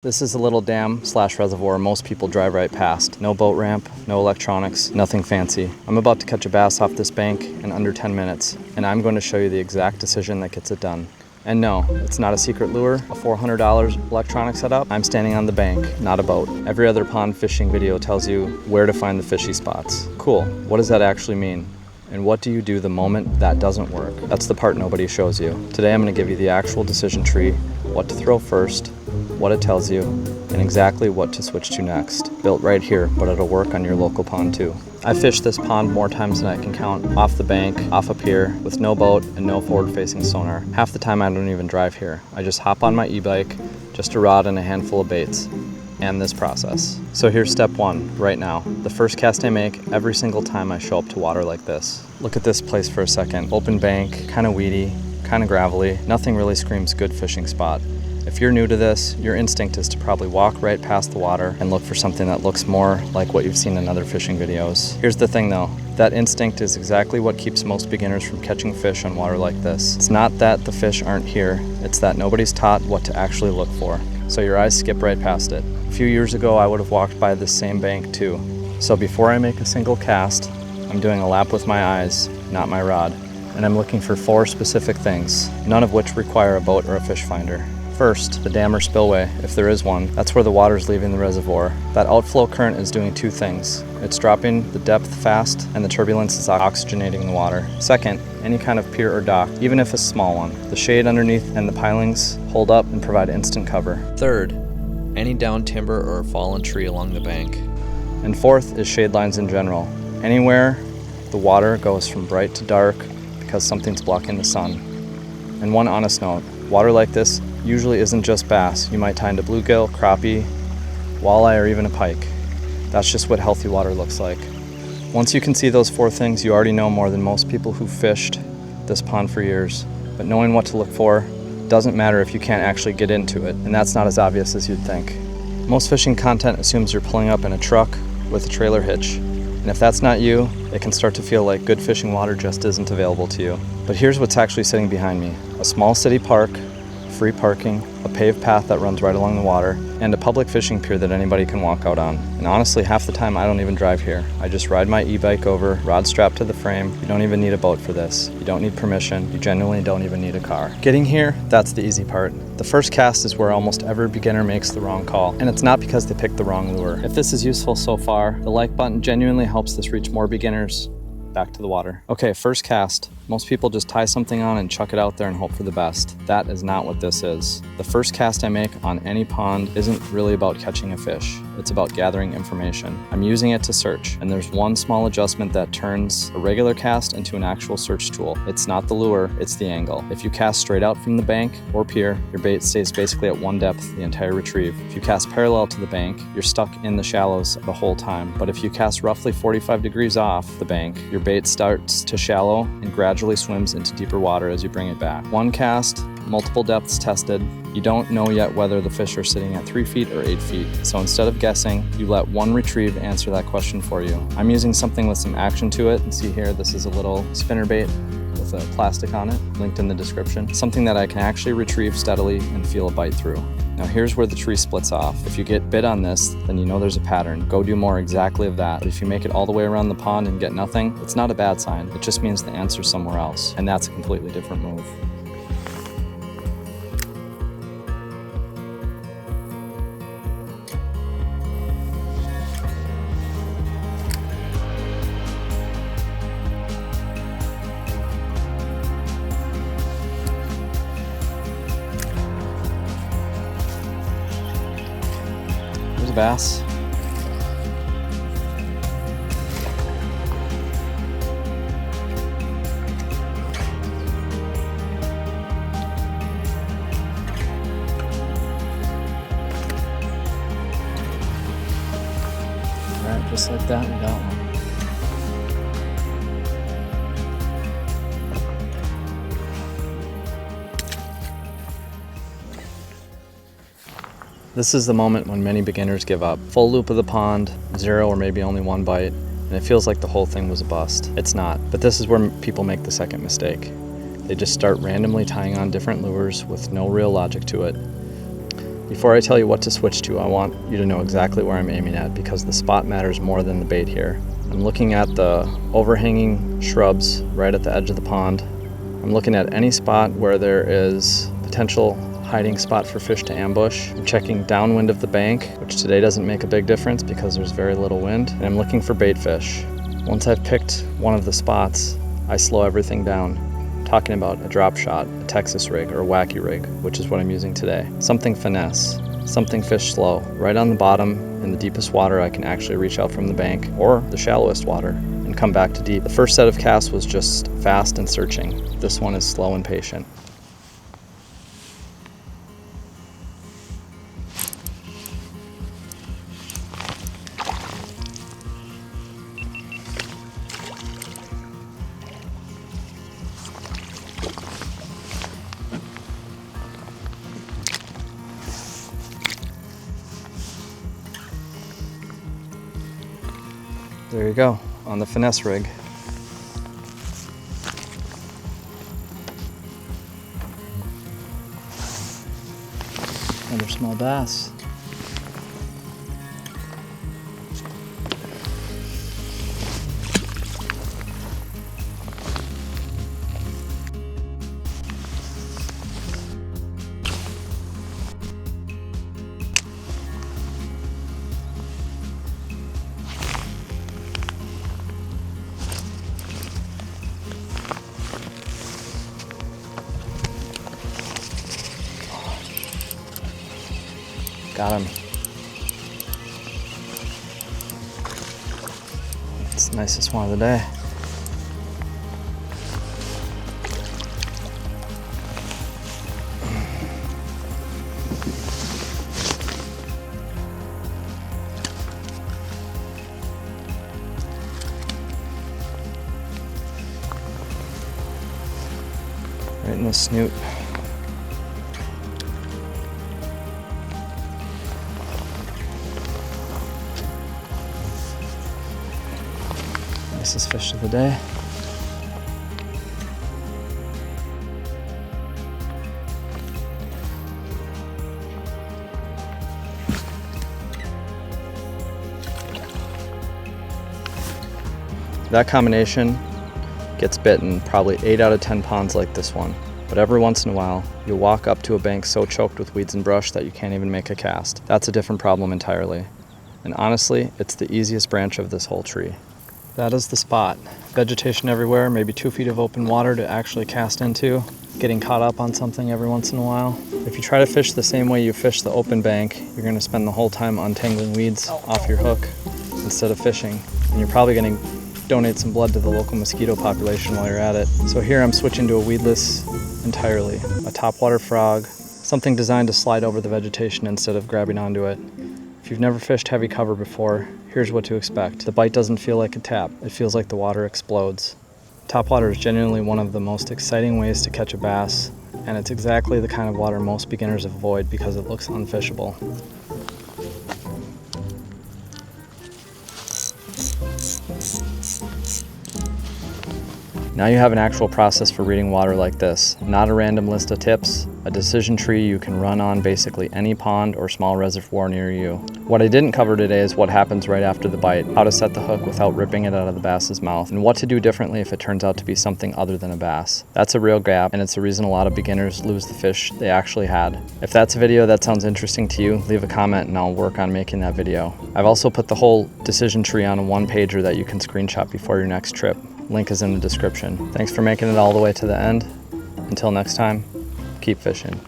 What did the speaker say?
This is a little dam slash reservoir most people drive right past. No boat ramp, no electronics, nothing fancy. I'm about to catch a bass off this bank in under 10 minutes, and I'm going to show you the exact decision that gets it done. And no, it's not a secret lure, a $400 electronic setup. I'm standing on the bank, not a boat. Every other pond fishing video tells you where to find the fishy spots. Cool, what does that actually mean? And what do you do the moment that doesn't work? That's the part nobody shows you. Today I'm going to give you the actual decision tree, what to throw first, what it tells you, and exactly what to switch to next. Built right here, but it'll work on your local pond too. I fished this pond more times than I can count, off the bank, off a pier, with no boat and no forward-facing sonar. Half the time I don't even drive here. I just hop on my e-bike, just a rod and a handful of baits, and this process. So here's step one, right now. The first cast I make every single time I show up to water like this. Look at this place for a second. Open bank, kind of weedy, kind of gravelly. Nothing really screams good fishing spot. If you're new to this, your instinct is to probably walk right past the water and look for something that looks more like what you've seen in other fishing videos. Here's the thing though, that instinct is exactly what keeps most beginners from catching fish on water like this. It's not that the fish aren't here, it's that nobody's taught what to actually look for. So your eyes skip right past it. A few years ago, I would have walked by this same bank too. So before I make a single cast, I'm doing a lap with my eyes, not my rod. And I'm looking for 4 specific things, none of which require a boat or a fish finder. First, the dam or spillway, if there is one. That's where the water's leaving the reservoir. That outflow current is doing 2 things. It's dropping the depth fast, and the turbulence is oxygenating the water. Second, any kind of pier or dock, even if a small one. The shade underneath and the pilings hold up and provide instant cover. Third, any downed timber or fallen tree along the bank. And fourth is shade lines in general. Anywhere the water goes from bright to dark because something's blocking the sun. And one honest note, water like this usually isn't just bass. You might find a bluegill, crappie, walleye, or even a pike. That's just what healthy water looks like. Once you can see those 4 things, you already know more than most people who've fished this pond for years. But knowing what to look for doesn't matter if you can't actually get into it, and that's not as obvious as you'd think. Most fishing content assumes you're pulling up in a truck with a trailer hitch. And if that's not you, it can start to feel like good fishing water just isn't available to you. But here's what's actually sitting behind me. A small city park, free parking, a paved path that runs right along the water, and a public fishing pier that anybody can walk out on. And honestly, half the time I don't even drive here. I just ride my e-bike over, rod strapped to the frame. You don't even need a boat for this. You don't need permission. You genuinely don't even need a car. Getting here, that's the easy part. The first cast is where almost every beginner makes the wrong call, and it's not because they picked the wrong lure. If this is useful so far, the like button genuinely helps this reach more beginners. Back to the water. Okay, first cast. Most people just tie something on and chuck it out there and hope for the best. That is not what this is. The first cast I make on any pond isn't really about catching a fish. It's about gathering information. I'm using it to search, and there's one small adjustment that turns a regular cast into an actual search tool. It's not the lure, it's the angle. If you cast straight out from the bank or pier, your bait stays basically at one depth the entire retrieve. If you cast parallel to the bank, you're stuck in the shallows the whole time. But if you cast roughly 45 degrees off the bank, your bait starts to shallow and gradually swims into deeper water as you bring it back. One cast, multiple depths tested. You don't know yet whether the fish are sitting at 3 feet or 8 feet. So instead of guessing, you let one retrieve answer that question for you. I'm using something with some action to it. And see here, this is a little spinner bait with a plastic on it, linked in the description. Something that I can actually retrieve steadily and feel a bite through. Now here's where the tree splits off. If you get bit on this, then you know there's a pattern. Go do more exactly of that. But if you make it all the way around the pond and get nothing, it's not a bad sign. It just means the answer's somewhere else. And that's a completely different move. There's a bass. Alright, just like that, we got one. This is the moment when many beginners give up. Full loop of the pond, 0 or maybe only 1 bite, and it feels like the whole thing was a bust. It's not, but this is where people make the second mistake. They just start randomly tying on different lures with no real logic to it. Before I tell you what to switch to, I want you to know exactly where I'm aiming at because the spot matters more than the bait here. I'm looking at the overhanging shrubs right at the edge of the pond. I'm looking at any spot where there is potential hiding spot for fish to ambush. I'm checking downwind of the bank, which today doesn't make a big difference because there's very little wind, and I'm looking for bait fish. Once I've picked one of the spots, I slow everything down. I'm talking about a drop shot, a Texas rig, or a wacky rig, which is what I'm using today. Something finesse, something fish slow, right on the bottom in the deepest water I can actually reach out from the bank, or the shallowest water, and come back to deep. The first set of casts was just fast and searching. This one is slow and patient. There you go, on the finesse rig. Another small bass. Got him. It's the nicest one of the day. Right in the snoot. Nicest fish of the day. That combination gets bitten probably 8 out of 10 ponds like this one. But every once in a while, you'll walk up to a bank so choked with weeds and brush that you can't even make a cast. That's a different problem entirely. And honestly, it's the easiest branch of this whole tree. That is the spot. Vegetation everywhere, maybe 2 feet of open water to actually cast into. Getting caught up on something every once in a while. If you try to fish the same way you fish the open bank, you're gonna spend the whole time untangling weeds off your hook instead of fishing. And you're probably gonna donate some blood to the local mosquito population while you're at it. So here I'm switching to a weedless entirely. A topwater frog, something designed to slide over the vegetation instead of grabbing onto it. If you've never fished heavy cover before, here's what to expect. The bite doesn't feel like a tap, it feels like the water explodes. Topwater is genuinely one of the most exciting ways to catch a bass, and it's exactly the kind of water most beginners avoid because it looks unfishable. Now you have an actual process for reading water like this, not a random list of tips, a decision tree you can run on basically any pond or small reservoir near you. What I didn't cover today is what happens right after the bite, how to set the hook without ripping it out of the bass's mouth, and what to do differently if it turns out to be something other than a bass. That's a real gap, and it's the reason a lot of beginners lose the fish they actually had. If that's a video that sounds interesting to you, leave a comment and I'll work on making that video. I've also put the whole decision tree on a one-pager that you can screenshot before your next trip. Link is in the description. Thanks for making it all the way to the end. Until next time, keep fishing.